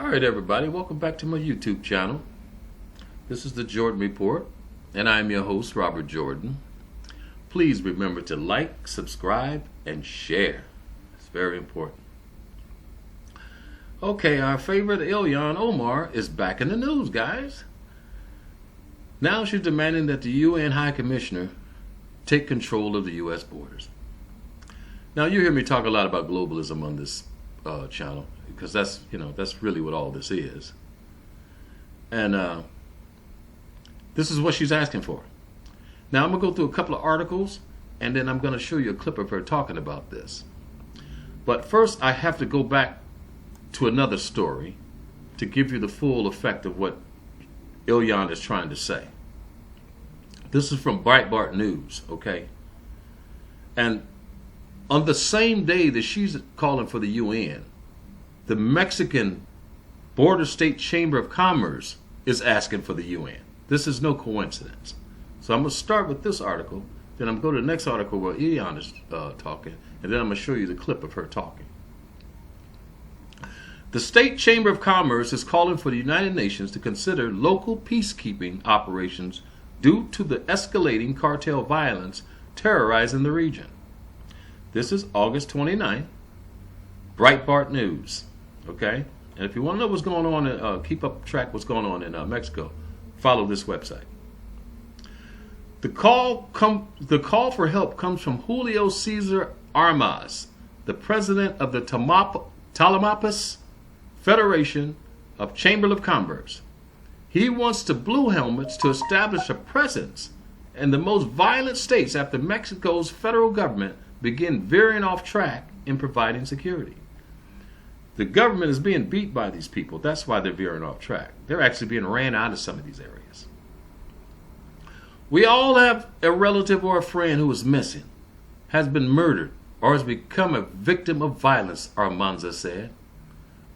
Alright everybody, welcome back to my YouTube channel. This is the Jordan Report, and I'm your host, Robert Jordan. Please remember to like, subscribe, and share. It's very important. Okay, our favorite alien, Omar, is back in the news, guys. Now she's demanding that the UN High Commissioner take control of the U.S. borders. Now you hear me talk a lot about globalism on this channel, because that's really what all this is. And this is what she's asking for. Now I'm gonna go through a couple of articles, and then I'm gonna show you a clip of her talking about this. But first, I have to go back to another story to give you the full effect of what Ilyan is trying to say. This is from Breitbart News, okay? And on the same day that she's calling for the UN, the Mexican Border State Chamber of Commerce is asking for the UN. This is no coincidence. So I'm going to start with this article, then I'm going to go to the next article where Ilyan is talking, and then I'm going to show you the clip of her talking. The State Chamber of Commerce is calling for the United Nations to consider local peacekeeping operations due to the escalating cartel violence terrorizing the region. This is August 29th, Breitbart News, okay? And if you want to know what's going on, keep up track what's going on in Mexico, follow this website. The call for help comes from Julio Cesar Armas, the president of the Tamaulipas Federation of Chamber of Commerce. He wants the Blue Helmets to establish a presence in the most violent states after Mexico's federal government begin veering off track in providing security. The government is being beat by these people. That's why they're veering off track. They're actually being ran out of some of these areas. We all have a relative or a friend who is missing, has been murdered, or has become a victim of violence, Armanza said.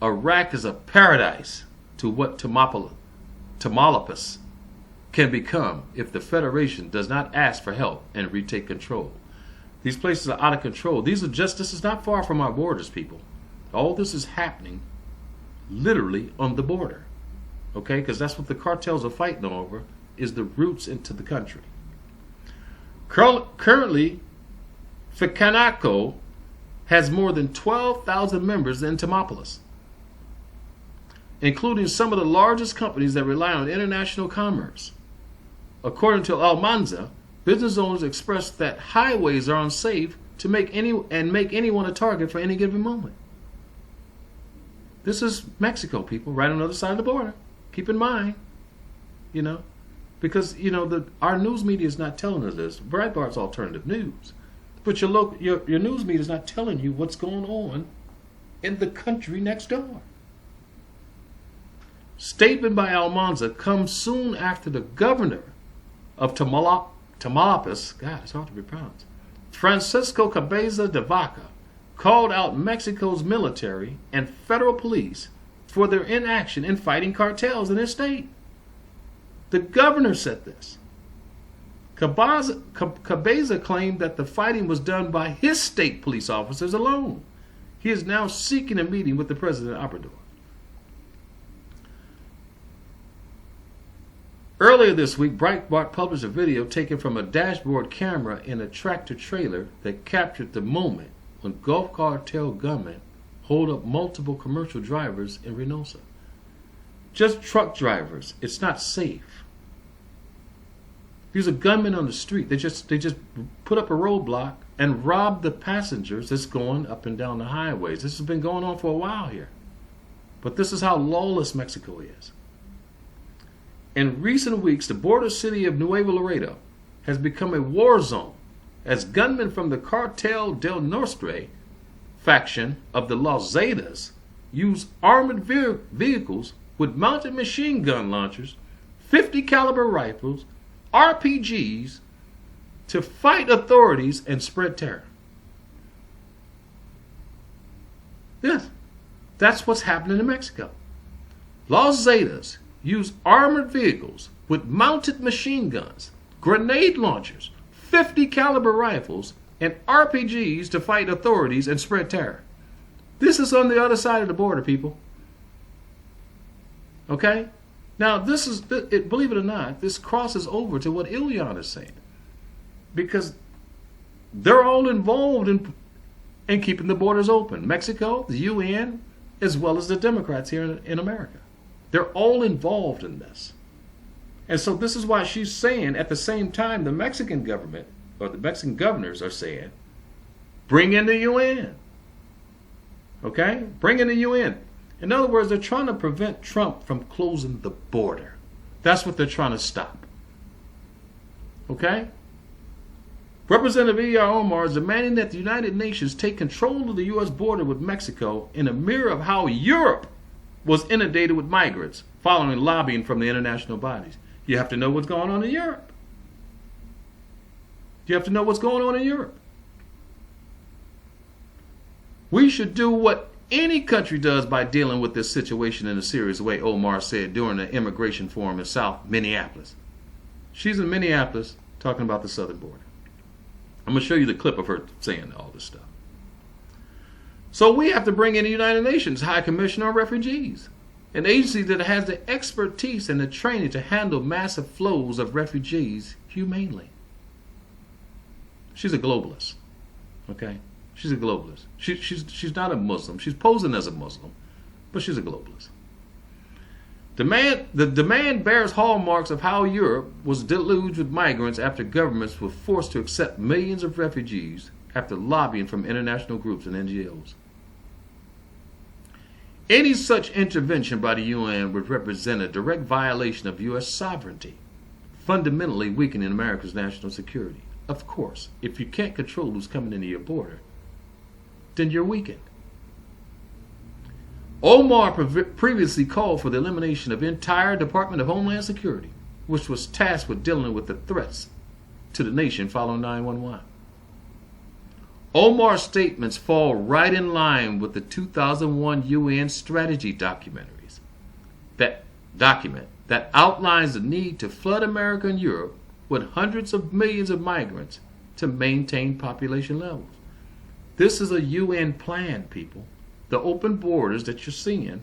Iraq is a paradise to what Tamaulipas can become if the Federation does not ask for help and retake control. These places are out of control. This is not far from our borders, people. All this is happening literally on the border. Okay? Because that's what the cartels are fighting over, is the routes into the country. Currently, Ficanaco has more than 12,000 members in Tamaulipas, including some of the largest companies that rely on international commerce. According to Almanza, business owners expressed that highways are unsafe to make anyone a target for any given moment. This is Mexico, people, right on the other side of the border. Keep in mind, because our news media is not telling us this. Breitbart's alternative news, but your news media is not telling you what's going on in the country next door. Statement by Almanza comes soon after the governor of Tamaulipas, God, it's hard to be pronounced, Francisco Cabeza de Vaca, called out Mexico's military and federal police for their inaction in fighting cartels in his state. The governor said this. Cabeza claimed that the fighting was done by his state police officers alone. He is now seeking a meeting with the President Obrador. Earlier this week, Breitbart published a video taken from a dashboard camera in a tractor-trailer that captured the moment when Gulf Cartel gunmen hold up multiple commercial drivers in Reynosa. Just truck drivers. It's not safe. These are gunmen on the street. They just put up a roadblock and rob the passengers that's going up and down the highways. This has been going on for a while here. But this is how lawless Mexico is. In recent weeks, the border city of Nuevo Laredo has become a war zone as gunmen from the Cartel del Norte faction of the Los Zetas use armored vehicles with mounted machine gun launchers, 50 caliber rifles, RPGs to fight authorities and spread terror. Yes, that's what's happening in Mexico. Los Zetas use armored vehicles with mounted machine guns, grenade launchers, 50 caliber rifles, and RPGs to fight authorities and spread terror. This is on the other side of the border, people. Okay? Now, believe it or not, this crosses over to what Ilyan is saying. Because they're all involved in keeping the borders open. Mexico, the UN, as well as the Democrats here in America. They're all involved in this. And so this is why she's saying, at the same time, the Mexican government, or the Mexican governors are saying, bring in the UN. Okay? Bring in the UN. In other words, they're trying to prevent Trump from closing the border. That's what they're trying to stop. Okay? Representative E.R. Omar is demanding that the United Nations take control of the U.S. border with Mexico in a mirror of how Europe was inundated with migrants following lobbying from the international bodies. You have to know what's going on in Europe. You have to know what's going on in Europe. We should do what any country does by dealing with this situation in a serious way, Omar said during the immigration forum in South Minneapolis. She's in Minneapolis talking about the southern border. I'm going to show you the clip of her saying all this stuff. So we have to bring in the United Nations High Commissioner on Refugees, an agency that has the expertise and the training to handle massive flows of refugees humanely. She's a globalist. Okay? She's a globalist. She's not a Muslim. She's posing as a Muslim, but she's a globalist. The demand bears hallmarks of how Europe was deluged with migrants after governments were forced to accept millions of refugees after lobbying from international groups and NGOs. Any such intervention by the UN would represent a direct violation of U.S. sovereignty, fundamentally weakening America's national security. Of course, if you can't control who's coming into your border, then you're weakened. Omar previously called for the elimination of the entire Department of Homeland Security, which was tasked with dealing with the threats to the nation following 9/11. Omar's statements fall right in line with the 2001 UN strategy documentaries. That document that outlines the need to flood America and Europe with hundreds of millions of migrants to maintain population levels. This is a UN plan, people. The open borders that you're seeing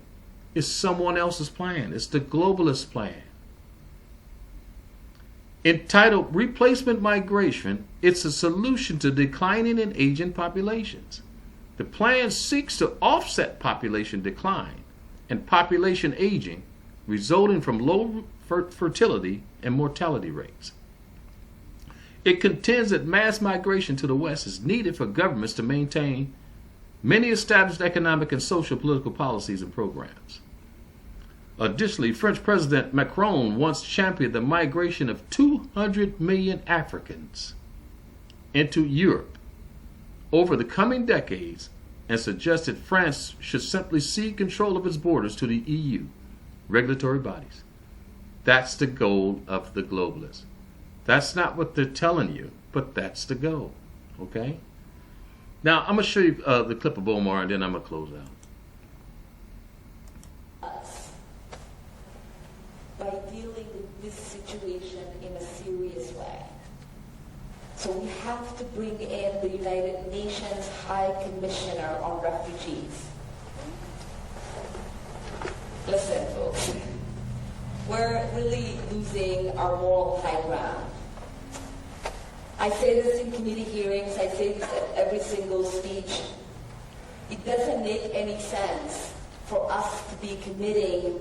is someone else's plan. It's the globalist plan. Entitled Replacement Migration, it's a solution to declining and aging populations. The plan seeks to offset population decline and population aging resulting from low fertility and mortality rates. It contends that mass migration to the West is needed for governments to maintain many established economic and social political policies and programs. Additionally, French President Macron once championed the migration of 200 million Africans into Europe over the coming decades and suggested France should simply cede control of its borders to the EU regulatory bodies. That's the goal of the globalists. That's not what they're telling you, but that's the goal. Okay? Now, I'm going to show you the clip of Omar, and then I'm going to close out. By dealing with this situation in a serious way. So we have to bring in the United Nations High Commissioner on Refugees. Listen, folks, we're really losing our moral high ground. I say this in committee hearings, I say this at every single speech. It doesn't make any sense for us to be committing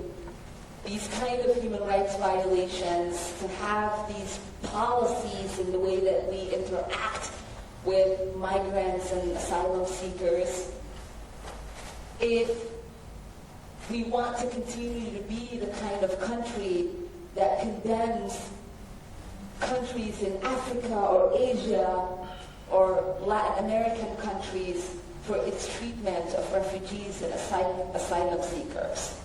these kind of human rights violations, to have these policies in the way that we interact with migrants and asylum seekers, if we want to continue to be the kind of country that condemns countries in Africa or Asia or Latin American countries for its treatment of refugees and asylum seekers.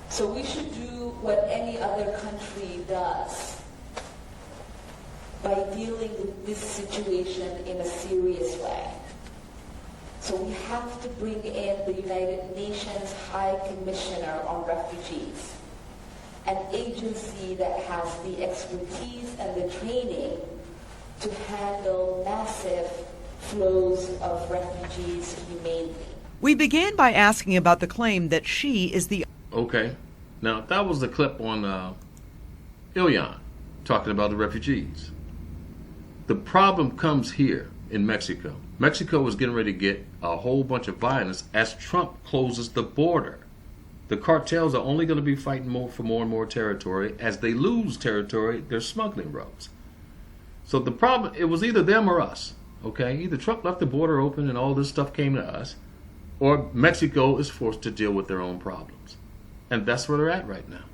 So we should do what any other country does by dealing with this situation in a serious way. So we have to bring in the United Nations High Commissioner on Refugees, an agency that has the expertise and the training to handle massive flows of refugees humanely. We began by asking about the claim that she is the... Okay. Now, that was the clip on Ilyan talking about the refugees. The problem comes here in Mexico. Mexico is getting ready to get a whole bunch of violence as Trump closes the border. The cartels are only going to be fighting for more and more territory. As they lose territory, they're smuggling routes. So the problem, it was either them or us. Okay? Either Trump left the border open and all this stuff came to us, or Mexico is forced to deal with their own problems. And that's where they're at right now.